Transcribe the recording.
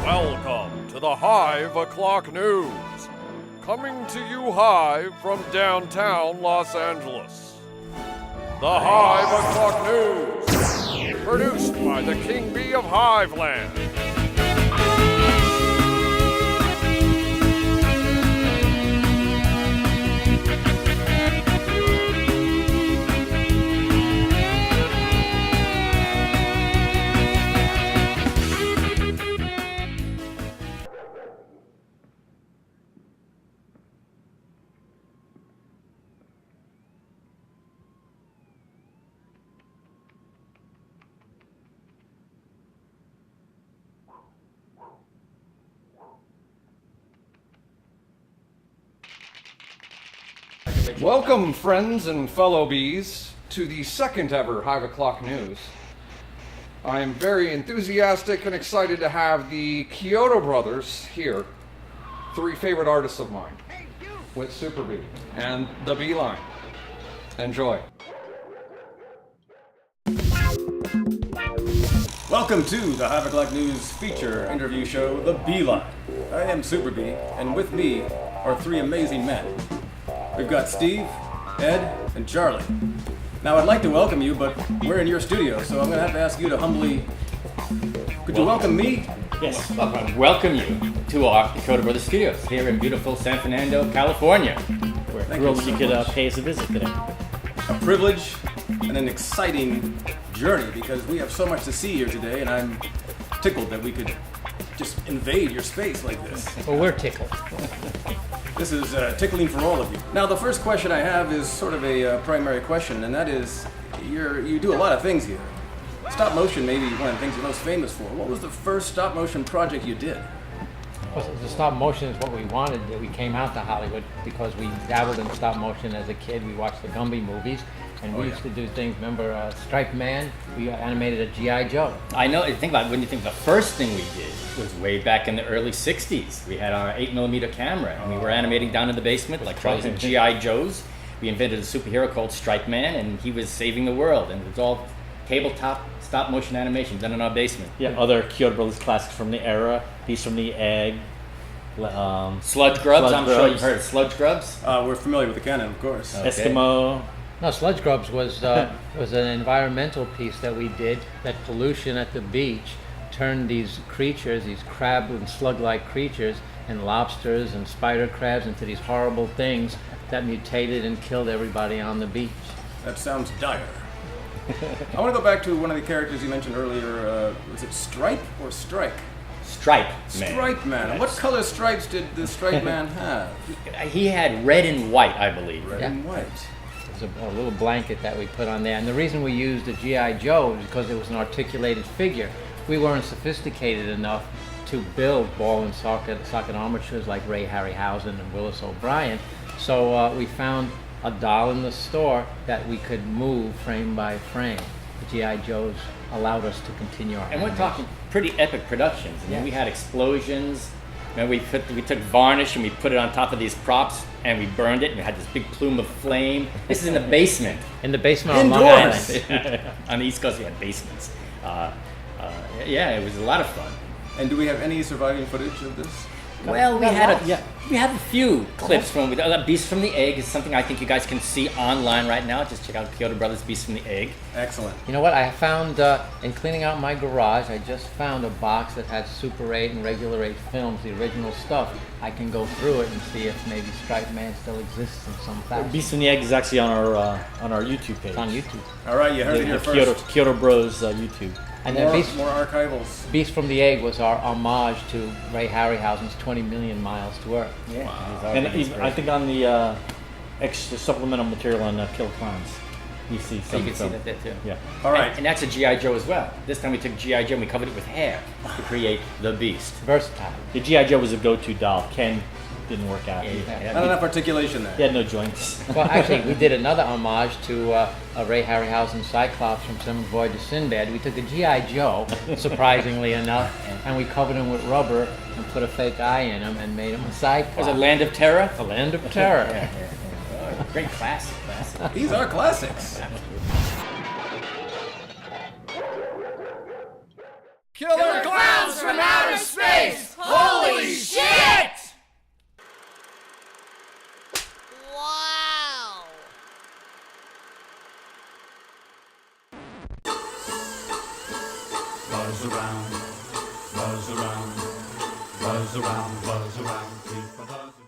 Welcome to the Hive Oclock News. Coming to you live from downtown Los Angeles. The Hive Oclock News. Produced by the King Bee of Hiveland. Welcome, friends and fellow bees, to the second ever Hive Oclock News. I am very enthusiastic and excited to have the Chiodo Brothers here, three favorite artists of mine, with Super Bee and the Beeline. Enjoy. Welcome to the Hive Oclock News feature interview show, The Beeline. I am Super Bee, and with me are three amazing men. We've got Steve, Ed, and Charlie. Now I'd like to welcome you, but we're in your studio, so I'm going to have to ask you to humbly... Could you welcome me? Yes, I welcome you to our Chiodo Brothers studios here in beautiful San Fernando, California. We're thrilled you you so could much. pay us a visit today. A privilege and an exciting journey, because we have so much to see here today, and I'm tickled that we could just invade your space like this. Well, we're tickled. This is tickling for all of you. Now, the first question I have is sort of a primary question, and that is, you do a lot of things here. Stop motion may be one of the things you're most famous for. What was the first stop motion project you did? Well, the stop motion is what we wanted. We came out to Hollywood because we dabbled in stop motion as a kid. We watched the Gumby movies, and we used to do things. Remember Striped Man? We animated a G.I. Joe. I know, think about it, when you think the first thing we did was way back in the early 60s. We had our 8mm camera, and we were animating down in the basement like trying G.I. Joes. We invented a superhero called Striped Man, and he was saving the world, and it was all tabletop stop motion animation done in our basement. Yeah, other Chiodo Brothers classics from the era, Beast from the Egg, Sludge Grubs, I'm sure you've heard of Sludge Grubs. We're familiar with the canon, of course. Okay. Eskimo. No, Sludge Grubs was an environmental piece that we did. That pollution at the beach turned these creatures, these crab and slug-like creatures, and lobsters and spider crabs into these horrible things that mutated and killed everybody on the beach. That sounds dire. I want to go back to one of the characters you mentioned earlier. Was it Stripe or Strike? Stripe Man. Stripe Man. Yes. What color stripes did the Stripe Man have? He had red and white, I believe. Red and white. It was a little blanket that we put on there. And the reason we used the G.I. Joe was because it was an articulated figure. We weren't sophisticated enough to build ball and socket armatures like Ray Harryhausen and Willis O'Brien. So we found a doll in the store that we could move frame by frame. The G.I. Joes allowed us to continue our And we're animation. talking pretty epic productions. I mean, Yes. we had explosions. And we took varnish and we put it on top of these props and we burned it and we had this big plume of flame. This is in the basement. In the basement on Long Indoors. Island. On the East Coast, we had basements. Yeah, it was a lot of fun. And do we have any surviving footage of this? Well, we have a few clips from Beast from the Egg is something I think you guys can see online right now. Just check out Chiodo Brothers Beast from the Egg. Excellent. You know what? I found, in cleaning out my garage, I just found a box that had Super 8 and Regular 8 films, the original stuff. I can go through it and see if maybe Striped Man still exists in some fashion. Beast from the Egg is actually on our YouTube page. It's on YouTube. All right, you heard it here Chiodo, first. Chiodo Bros YouTube. And More, then more archivals. Beast from the Egg was our homage to Ray Harryhausen's 20 Million Miles to Earth. Yeah. And even, I think on the extra supplemental material on Killer Klowns, you see You some can see film. that there too. Yeah. All right. And that's a G.I. Joe as well. This time we took G.I. Joe and we covered it with hair to create the Beast. Versatile. The G.I. Joe was a go-to doll. Ken didn't work out. Not enough articulation there. He had no joints. Well, actually, we did another homage to a Ray Harryhausen Cyclops from Some Void to Sinbad. We took a G.I. Joe, surprisingly enough, and we covered him with rubber and put a fake eye in him and made him a Cyclops. Was it Land of Terror? The Land of Terror. Great classic. These are classics. Killer Klowns from outer space! around, buzz around, buzz around, buzz around, keep a buzz around.